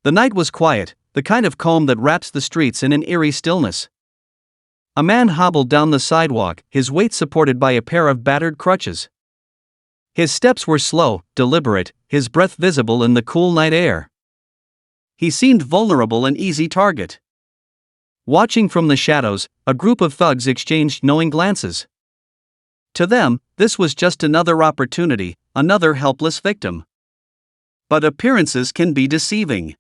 The night was quiet, the kind of calm that wraps the streets in an eerie stillness. A man hobbled down the sidewalk, his weight supported by a pair of battered crutches. His steps were slow, deliberate, his breath visible in the cool night air. He seemed vulnerable, an easy target. Watching from the shadows, a group of thugs exchanged knowing glances. To them, this was just another opportunity, another helpless victim. But appearances can be deceiving.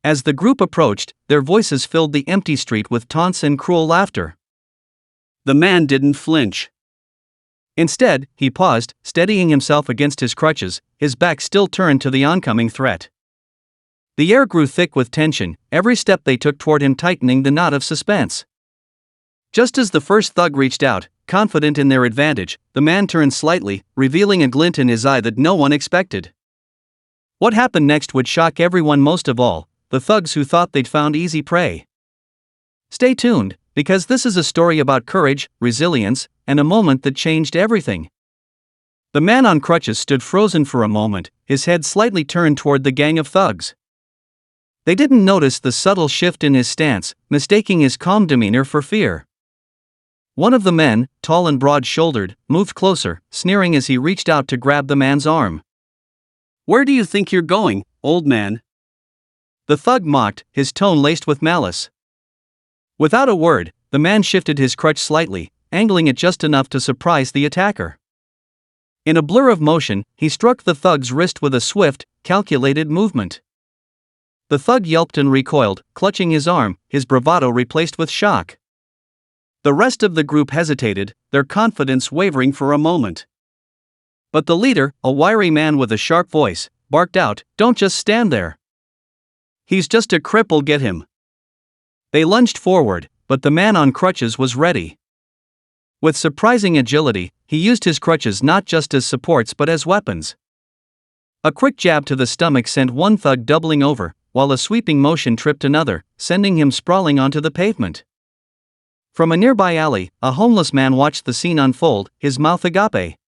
As the group approached, their voices filled the empty street with taunts and cruel laughter. The man didn't flinch. Instead, he paused, steadying himself against his crutches, his back still turned to the oncoming threat. The air grew thick with tension, every step they took toward him tightening the knot of suspense. Just as the first thug reached out, confident in their advantage, the man turned slightly, revealing a glint in his eye that no one expected. What happened next would shock everyone, most of all, the thugs who thought they'd found easy prey. Stay tuned, because this is a story about courage, resilience, and a moment that changed everything. The man on crutches stood frozen for a moment, his head slightly turned toward the gang of thugs. They didn't notice the subtle shift in his stance, mistaking his calm demeanor for fear. One of the men, tall and broad-shouldered, moved closer, sneering as he reached out to grab the man's arm. "Where do you think you're going, old man?" The thug mocked, his tone laced with malice. Without a word, the man shifted his crutch slightly, angling it just enough to surprise the attacker. In a blur of motion, he struck the thug's wrist with a swift, calculated movement. The thug yelped and recoiled, clutching his arm, his bravado replaced with shock. The rest of the group hesitated, their confidence wavering for a moment. But the leader, a wiry man with a sharp voice, barked out, "Don't just stand there. He's just a cripple, get him." They lunged forward, but the man on crutches was ready. With surprising agility, he used his crutches not just as supports but as weapons. A quick jab to the stomach sent one thug doubling over, while a sweeping motion tripped another, sending him sprawling onto the pavement. From a nearby alley, a homeless man watched the scene unfold, his mouth agape.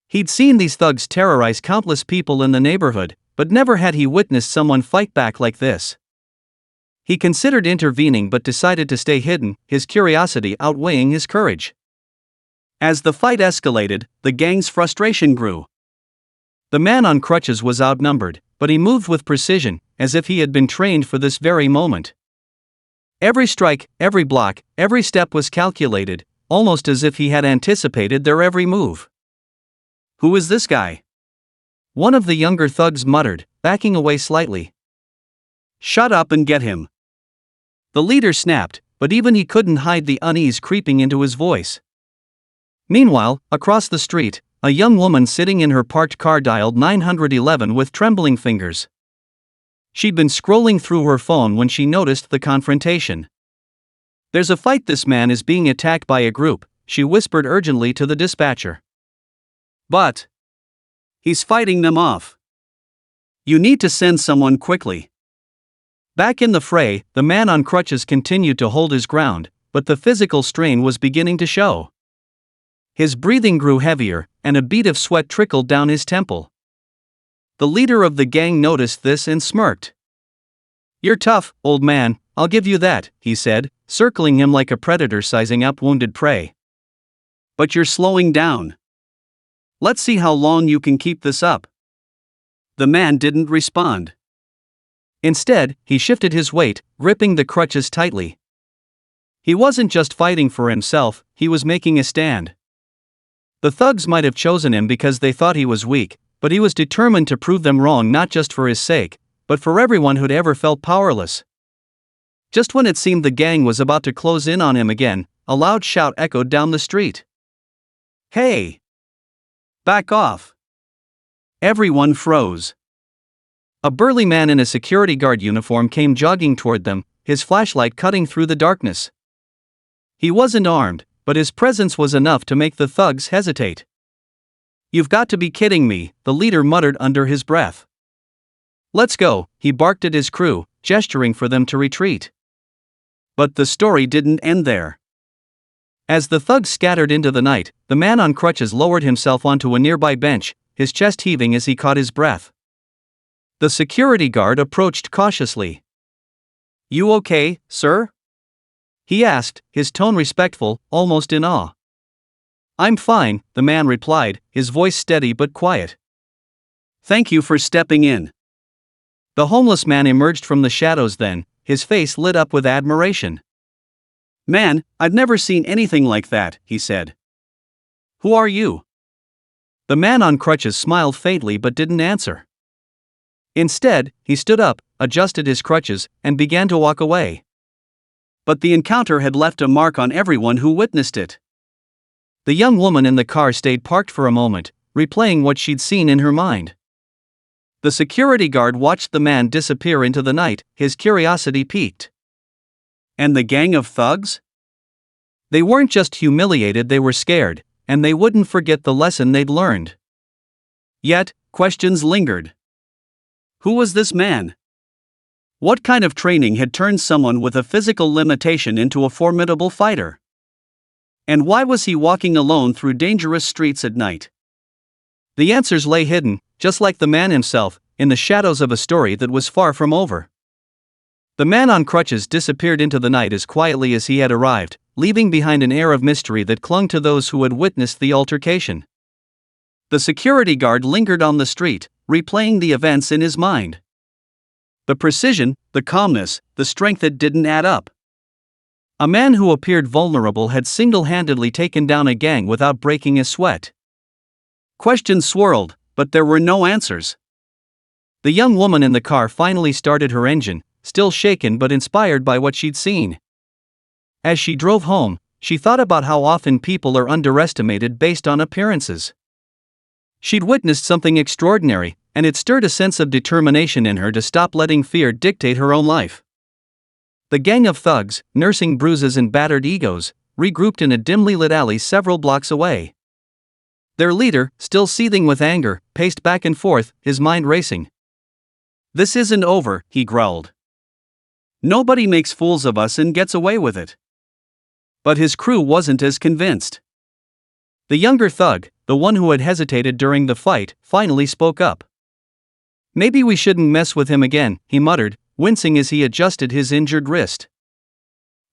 He'd seen these thugs terrorize countless people in the neighborhood, but never had he witnessed someone fight back like this. He considered intervening but decided to stay hidden, his curiosity outweighing his courage. As the fight escalated, the gang's frustration grew. The man on crutches was outnumbered, but he moved with precision, as if he had been trained for this very moment. Every strike, every block, every step was calculated, almost as if he had anticipated their every move. "Who is this guy?" one of the younger thugs muttered, backing away slightly. "Shut up and get him." The leader snapped, but even he couldn't hide the unease creeping into his voice. Meanwhile, across the street, a young woman sitting in her parked car dialed 911 with trembling fingers. She'd been scrolling through her phone when she noticed the confrontation. "There's a fight, this man is being attacked by a group," she whispered urgently to the dispatcher. "But he's fighting them off. You need to send someone quickly." Back in the fray, the man on crutches continued to hold his ground, but the physical strain was beginning to show. His breathing grew heavier, and a bead of sweat trickled down his temple. The leader of the gang noticed this and smirked. "You're tough, old man, I'll give you that," he said, circling him like a predator sizing up wounded prey. "But you're slowing down. Let's see how long you can keep this up." The man didn't respond. Instead, he shifted his weight, gripping the crutches tightly. He wasn't just fighting for himself, he was making a stand. The thugs might have chosen him because they thought he was weak, but he was determined to prove them wrong, not just for his sake, but for everyone who'd ever felt powerless. Just when it seemed the gang was about to close in on him again, a loud shout echoed down the street. "Hey! Back off!" Everyone froze. A burly man in a security guard uniform came jogging toward them, his flashlight cutting through the darkness. He wasn't armed, but his presence was enough to make the thugs hesitate. "You've got to be kidding me," the leader muttered under his breath. "Let's go," he barked at his crew, gesturing for them to retreat. But the story didn't end there. As the thugs scattered into the night, the man on crutches lowered himself onto a nearby bench, his chest heaving as he caught his breath. The security guard approached cautiously. "You okay, sir?" he asked, his tone respectful, almost in awe. "I'm fine," the man replied, his voice steady but quiet. "Thank you for stepping in." The homeless man emerged from the shadows then, his face lit up with admiration. "Man, I've never seen anything like that," he said. "Who are you?" The man on crutches smiled faintly but didn't answer. Instead, he stood up, adjusted his crutches, and began to walk away. But the encounter had left a mark on everyone who witnessed it. The young woman in the car stayed parked for a moment, replaying what she'd seen in her mind. The security guard watched the man disappear into the night, his curiosity piqued. And the gang of thugs? They weren't just humiliated, they were scared, and they wouldn't forget the lesson they'd learned. Yet, questions lingered. Who was this man? What kind of training had turned someone with a physical limitation into a formidable fighter? And why was he walking alone through dangerous streets at night? The answers lay hidden, just like the man himself, in the shadows of a story that was far from over. The man on crutches disappeared into the night as quietly as he had arrived, leaving behind an air of mystery that clung to those who had witnessed the altercation. The security guard lingered on the street, replaying the events in his mind. The precision, the calmness, the strength that didn't add up. A man who appeared vulnerable had single-handedly taken down a gang without breaking a sweat. Questions swirled, but there were no answers. The young woman in the car finally started her engine, still shaken but inspired by what she'd seen. As she drove home, she thought about how often people are underestimated based on appearances. She'd witnessed something extraordinary, and it stirred a sense of determination in her to stop letting fear dictate her own life. The gang of thugs, nursing bruises and battered egos, regrouped in a dimly lit alley several blocks away. Their leader, still seething with anger, paced back and forth, his mind racing. "This isn't over," he growled. "Nobody makes fools of us and gets away with it." But his crew wasn't as convinced. The younger thug, the one who had hesitated during the fight, finally spoke up. "Maybe we shouldn't mess with him again," he muttered, wincing as he adjusted his injured wrist.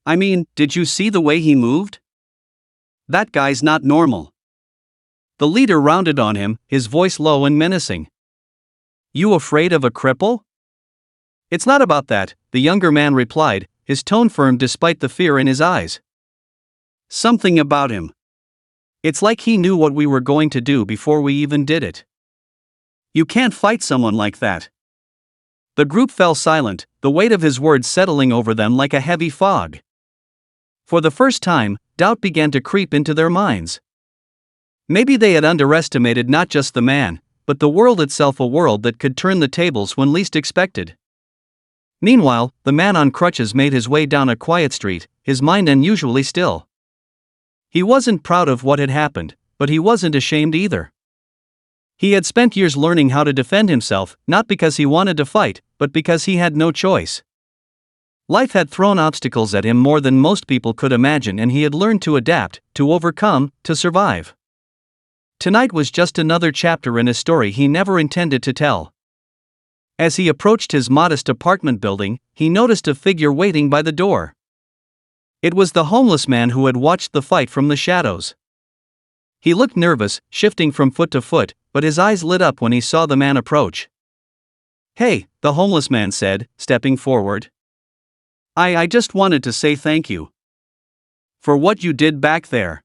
"I mean, did you see the way he moved? That guy's not normal." The leader rounded on him, his voice low and menacing. "You afraid of a cripple?" "It's not about that," the younger man replied, his tone firm despite the fear in his eyes. "Something about him. It's like he knew what we were going to do before we even did it. You can't fight someone like that." The group fell silent, the weight of his words settling over them like a heavy fog. For the first time, doubt began to creep into their minds. Maybe they had underestimated not just the man, but the world itself, a world that could turn the tables when least expected. Meanwhile, the man on crutches made his way down a quiet street, his mind unusually still. He wasn't proud of what had happened, but he wasn't ashamed either. He had spent years learning how to defend himself, not because he wanted to fight, but because he had no choice. Life had thrown obstacles at him more than most people could imagine, and he had learned to adapt, to overcome, to survive. Tonight was just another chapter in a story he never intended to tell. As he approached his modest apartment building, he noticed a figure waiting by the door. It was the homeless man who had watched the fight from the shadows. He looked nervous, shifting from foot to foot, but his eyes lit up when he saw the man approach. "Hey," the homeless man said, stepping forward. I just wanted to say thank you for what you did back there."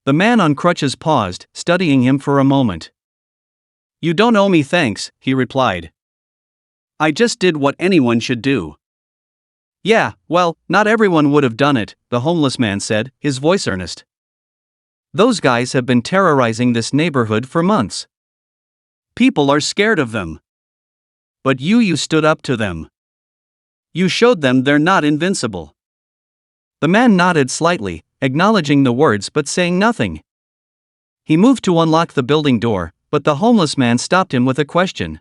The man on crutches paused, studying him for a moment. "You don't owe me thanks," he replied. "I just did what anyone should do." "Yeah, well, not everyone would have done it," the homeless man said, his voice earnest. "Those guys have been terrorizing this neighborhood for months. People are scared of them. But you stood up to them. You showed them they're not invincible." The man nodded slightly, acknowledging the words but saying nothing. He moved to unlock the building door, but the homeless man stopped him with a question.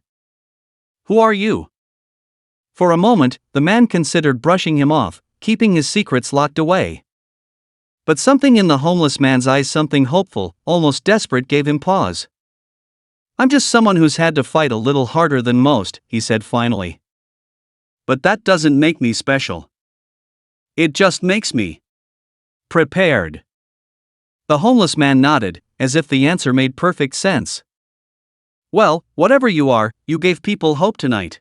"Who are you?" For a moment, the man considered brushing him off, keeping his secrets locked away. But something in the homeless man's eyes, something hopeful, almost desperate, gave him pause. I'm just someone who's had to fight a little harder than most, he said finally. But that doesn't make me special. It just makes me prepared. The homeless man nodded, as if the answer made perfect sense. Well, whatever you are, you gave people hope tonight.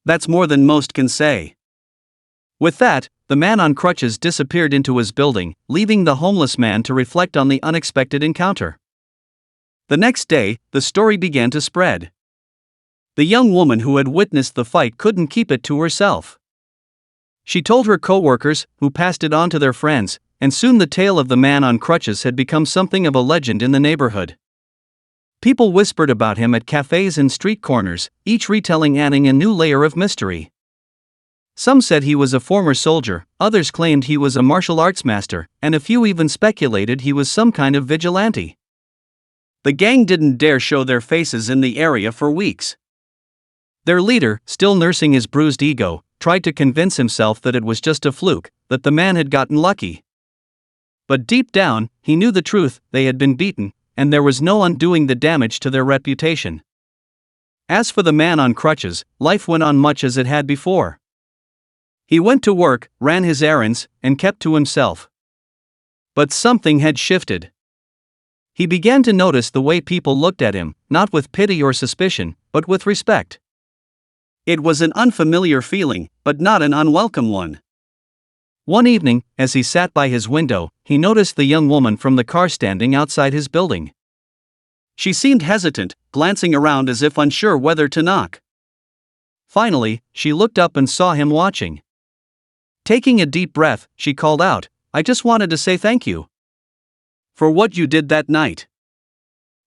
That's more than most can say. With that, the man on crutches disappeared into his building, leaving the homeless man to reflect on the unexpected encounter. The next day, the story began to spread. The young woman who had witnessed the fight couldn't keep it to herself. She told her co-workers, who passed it on to their friends, and soon the tale of the man on crutches had become something of a legend in the neighborhood. People whispered about him at cafes and street corners, each retelling adding a new layer of mystery. Some said he was a former soldier, others claimed he was a martial arts master, and a few even speculated he was some kind of vigilante. The gang didn't dare show their faces in the area for weeks. Their leader, still nursing his bruised ego, tried to convince himself that it was just a fluke, that the man had gotten lucky. But deep down, he knew the truth: they had been beaten, and there was no undoing the damage to their reputation. As for the man on crutches, life went on much as it had before. He went to work, ran his errands, and kept to himself. But something had shifted. He began to notice the way people looked at him, not with pity or suspicion, but with respect. It was an unfamiliar feeling, but not an unwelcome one. One evening, as he sat by his window, he noticed the young woman from the car standing outside his building. She seemed hesitant, glancing around as if unsure whether to knock. Finally, she looked up and saw him watching. Taking a deep breath, she called out, "I just wanted to say thank you for what you did that night."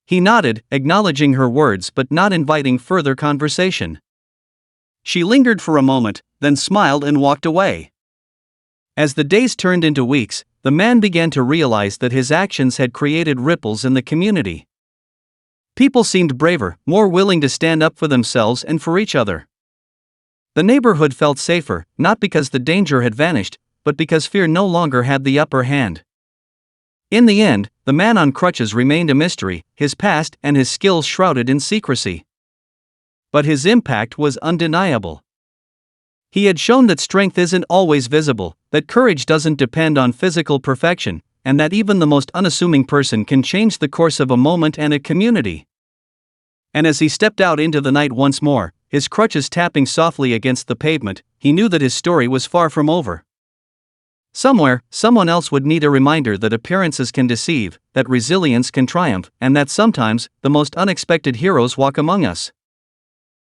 He nodded, acknowledging her words but not inviting further conversation. She lingered for a moment, then smiled and walked away. As the days turned into weeks, the man began to realize that his actions had created ripples in the community. People seemed braver, more willing to stand up for themselves and for each other. The neighborhood felt safer, not because the danger had vanished, but because fear no longer had the upper hand. In the end, the man on crutches remained a mystery, his past and his skills shrouded in secrecy. But his impact was undeniable. He had shown that strength isn't always visible, that courage doesn't depend on physical perfection, and that even the most unassuming person can change the course of a moment and a community. And as he stepped out into the night once more, his crutches tapping softly against the pavement, he knew that his story was far from over. Somewhere, someone else would need a reminder that appearances can deceive, that resilience can triumph, and that sometimes, the most unexpected heroes walk among us.